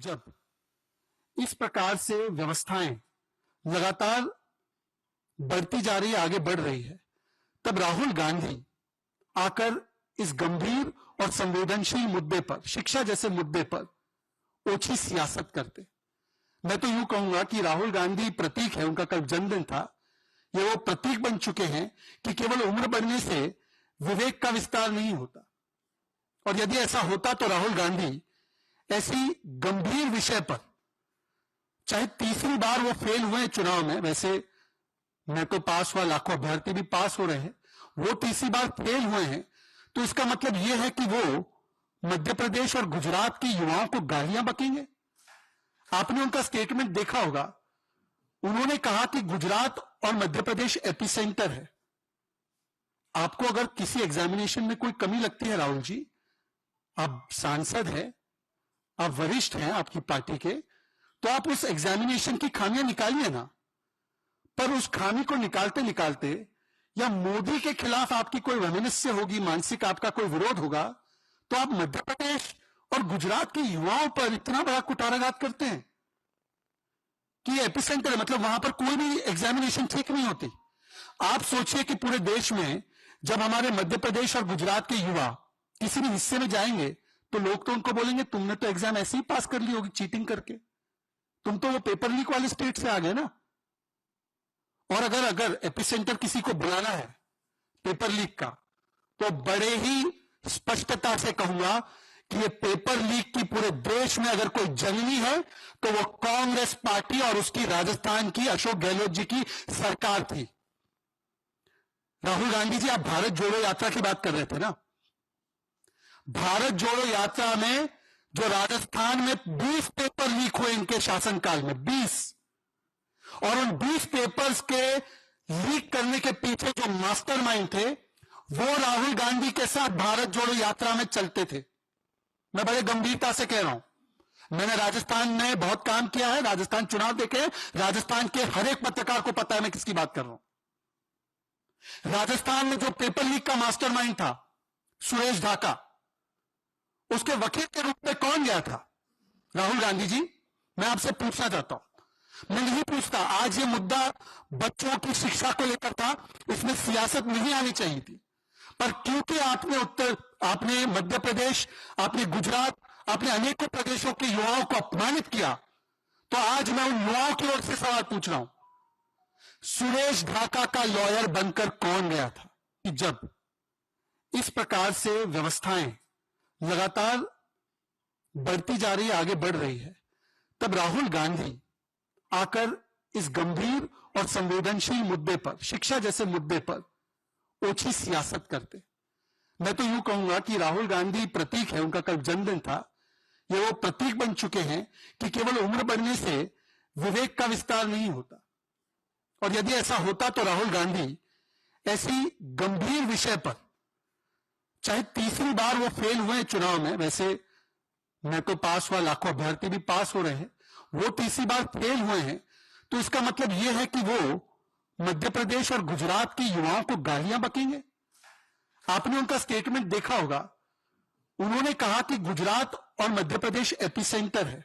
जब इस प्रकार से व्यवस्थाएं लगातार बढ़ती जा रही है, आगे बढ़ रही है, तब राहुल गांधी आकर इस गंभीर और संवेदनशील मुद्दे पर, शिक्षा जैसे मुद्दे पर ओछी सियासत करते। मैं तो यूं कहूंगा कि राहुल गांधी प्रतीक है, उनका कल जन्मदिन था, ये वो प्रतीक बन चुके हैं कि केवल उम्र बढ़ने से विवेक का विस्तार नहीं होता। और यदि ऐसा होता तो राहुल गांधी ऐसी गंभीर विषय पर, चाहे तीसरी बार वो फेल हुए चुनाव में, वैसे मैं तो पास हुआ, लाखों अभ्यर्थी भी पास हो रहे हैं, वो तीसरी बार फेल हुए हैं, तो इसका मतलब यह है कि वो मध्य प्रदेश और गुजरात के युवाओं को गालियां बकेंगे। आपने उनका स्टेटमेंट देखा होगा, उन्होंने कहा कि गुजरात और मध्य प्रदेश एपिसेंटर है। आपको अगर किसी एग्जामिनेशन में कोई कमी लगती है राहुल जी, आप सांसद हैं, आप वरिष्ठ हैं आपकी पार्टी के, तो आप उस एग्जामिनेशन की खामियां निकालिए ना। पर उस खामी को निकालते निकालते या मोदी के खिलाफ आपकी कोई वैमनस्य होगी, मानसिक आपका कोई विरोध होगा, तो आप मध्य प्रदेश और गुजरात के युवाओं पर इतना बड़ा कुटाराघात करते हैं कि एपिसेंटर है, मतलब वहां पर कोई भी एग्जामिनेशन ठीक नहीं होती। आप सोचिए कि पूरे देश में जब हमारे मध्य प्रदेश और गुजरात के युवा किसी भी हिस्से में जाएंगे तो लोग तो उनको बोलेंगे तुमने तो एग्जाम ऐसे ही पास कर ली होगी चीटिंग करके, तुम तो वो पेपर लीक वाले स्टेट से आ गए ना। और अगर एपिसेंटर किसी को बुलाना है पेपर लीक का, तो बड़े ही स्पष्टता से कहूंगा कि ये पेपर लीक की पूरे देश में अगर कोई जननी है तो वो कांग्रेस पार्टी और उसकी राजस्थान की अशोक गहलोत जी की सरकार थी। राहुल गांधी जी, आप भारत जोड़ो यात्रा की बात कर रहे थे ना। भारत जोड़ो यात्रा में जो राजस्थान में 20 पेपर लीक हुए इनके शासनकाल में, 20, और उन 20 पेपर्स के लीक करने के पीछे जो मास्टरमाइंड थे वो राहुल गांधी के साथ भारत जोड़ो यात्रा में चलते थे। मैं बड़े गंभीरता से कह रहा हूं, मैंने राजस्थान में बहुत काम किया है, राजस्थान चुनाव देखे, राजस्थान के हर एक पत्रकार को पता है मैं किसकी बात कर रहा हूं। राजस्थान में जो पेपर लीक का मास्टरमाइंड था सुरेश ढाका, उसके वकील के रूप में कौन गया था? राहुल गांधी जी। मैं आपसे पूछना चाहता हूं, मैं नहीं पूछता, आज ये मुद्दा बच्चों की शिक्षा को लेकर था, इसमें सियासत नहीं आनी चाहिए थी, पर क्योंकि आपने मध्य प्रदेश, आपने गुजरात, आपने अनेकों प्रदेशों के युवाओं को अपमानित किया, तो आज मैं उन युवाओं की ओर से सवाल पूछ रहा हूं, सुरेश ढाका का लॉयर बनकर कौन गया था? कि जब इस प्रकार से व्यवस्थाएं लगातार बढ़ती जा रही है, आगे बढ़ रही है, तब राहुल गांधी आकर इस गंभीर और संवेदनशील मुद्दे पर, शिक्षा जैसे मुद्दे पर ओछी सियासत करते। मैं तो यूं कहूंगा कि राहुल गांधी प्रतीक है, उनका कल जन्मदिन था, ये वो प्रतीक बन चुके हैं कि केवल उम्र बढ़ने से विवेक का विस्तार नहीं होता। और यदि ऐसा होता तो राहुल गांधी ऐसी गंभीर विषय पर, चाहे तीसरी बार वो फेल हुए चुनाव में, वैसे मैं तो पास हुआ, लाखों अभ्यर्थी भी पास हो रहे हैं, वो तीसरी बार फेल हुए हैं, तो इसका मतलब यह है कि वो मध्य प्रदेश और गुजरात के युवाओं को गालियां बकेंगे। आपने उनका स्टेटमेंट देखा होगा, उन्होंने कहा कि गुजरात और मध्य प्रदेश एपिसेंटर है।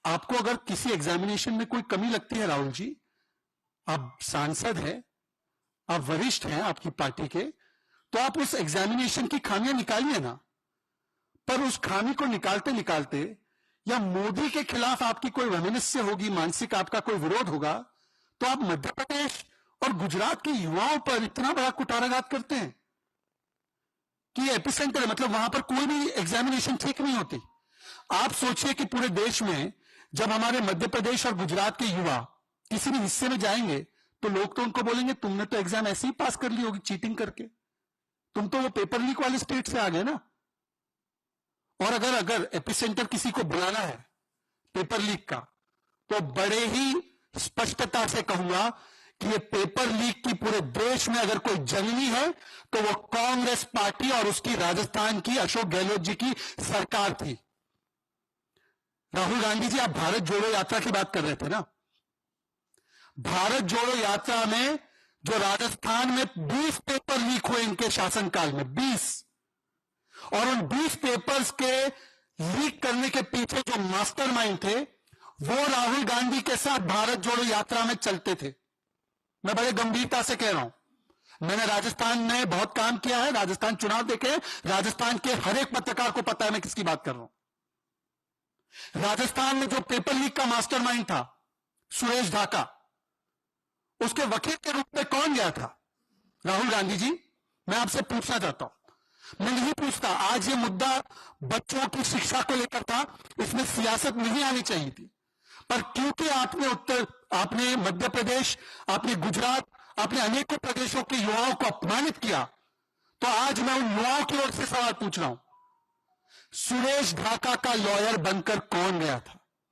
आपको अगर किसी एग्जामिनेशन में कोई कमी लगती है राहुल जी, आप सांसद हैं, आप वरिष्ठ हैं आपकी पार्टी के, तो आप उस एग्जामिनेशन की खामियां निकालिए ना। पर उस खामी को निकालते निकालते या मोदी के खिलाफ आपकी कोई वैमनस्य होगी, मानसिक आपका कोई विरोध होगा, तो आप मध्य प्रदेश और गुजरात के युवाओं पर इतना बड़ा कुटाराघात करते हैं कि एपिसेंटर है, मतलब वहां पर कोई भी एग्जामिनेशन ठीक नहीं होती। आप सोचिए कि पूरे देश में जब हमारे मध्य प्रदेश और गुजरात के युवा किसी भी हिस्से में जाएंगे तो लोग तो उनको बोलेंगे तुमने तो एग्जाम ऐसे ही पास कर ली होगी चीटिंग करके, तुम तो वो पेपर लीक वाले स्टेट से आ गए ना। और अगर एपिसेंटर किसी को बुलाना है पेपर लीक का, तो बड़े ही स्पष्टता से कहूंगा कि ये पेपर लीक की पूरे देश में अगर कोई जननी है तो वो कांग्रेस पार्टी और उसकी राजस्थान की अशोक गहलोत जी की सरकार थी। राहुल गांधी जी, आप भारत जोड़ो यात्रा की बात कर रहे थे ना। भारत जोड़ो यात्रा में जो राजस्थान में 20 पेपर लीक हुए इनके शासनकाल में, 20, और उन 20 पेपर्स के लीक करने के पीछे जो मास्टरमाइंड थे वो राहुल गांधी के साथ भारत जोड़ो यात्रा में चलते थे। मैं बड़े गंभीरता से कह रहा हूं। मैंने राजस्थान में बहुत काम किया है, राजस्थान चुनाव देखे, राजस्थान के हर एक पत्रकार को पता है मैं किसकी बात कर रहा हूं। राजस्थान में जो पेपर लीक का मास्टरमाइंड था सुरेश ढाका, उसके वकील के रूप में कौन गया था? राहुल गांधी जी। मैं आपसे पूछना चाहता हूं, मैं नहीं पूछता, आज ये मुद्दा बच्चों की शिक्षा को लेकर था, इसमें सियासत नहीं आनी चाहिए थी, पर क्योंकि आपने मध्य प्रदेश, आपने गुजरात, आपने अनेकों प्रदेशों के युवाओं को अपमानित किया, तो आज मैं उन युवाओं की ओर से सवाल पूछ रहा हूं, सुरेश ढाका का लॉयर बनकर कौन गया था?